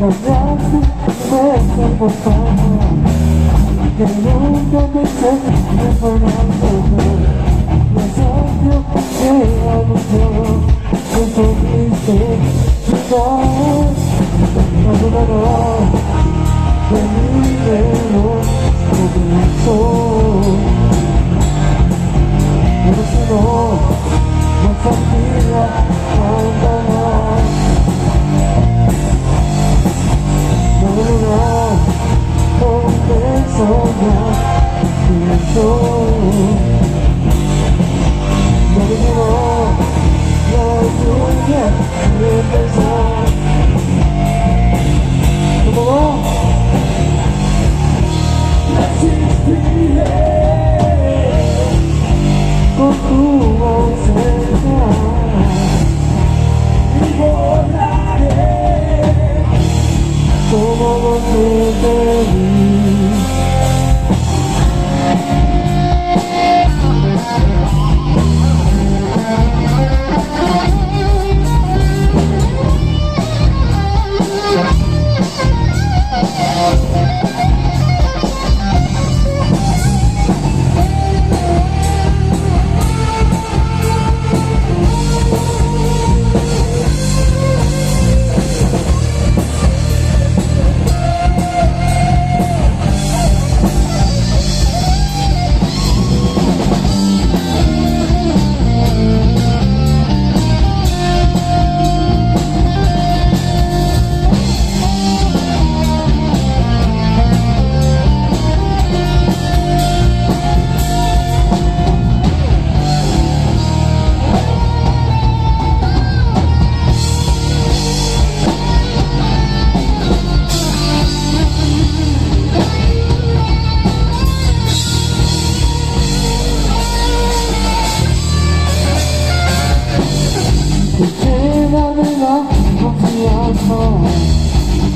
por favor, que nunca pensé que fuera a volver. Los odios que hago yo, que pudiste quitar. No dudarás de mi reloj comenzó. Pero si no, no sabía abandonar. No dudarás porque soñar pienso. No dudarás la lluvia de empezar. ¿Cómo va? Resistiré con tu ausencia y borraré todo lo que te di.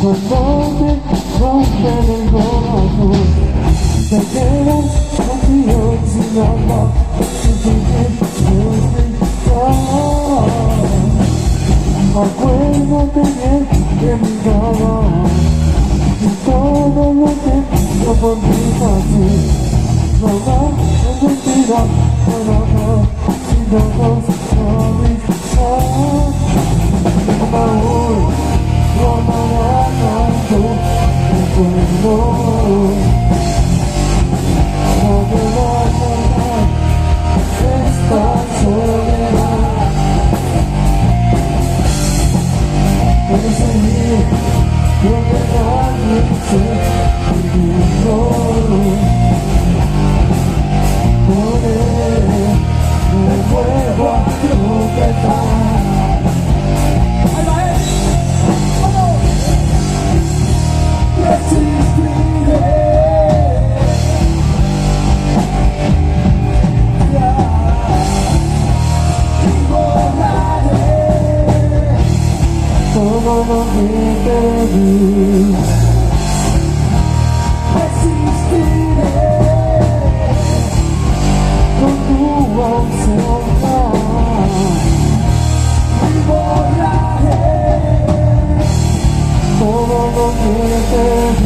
Cuando te rompen el corazón, te quedas vacío sin nada, sin acuérdate bien de mi cama y todo lo que yo por mí pasé. No más es mentira, pero no, si no nos avisas. Aún no me hará tanto recuerdo. No me va a dejar esta soledad. Puedo seguir lo que nadie se viviendo. Me vuelvo a tropezar. Resistiré y borraré todo lo que te di. Resistiré con tu ausencia y borraré todo lo que te di.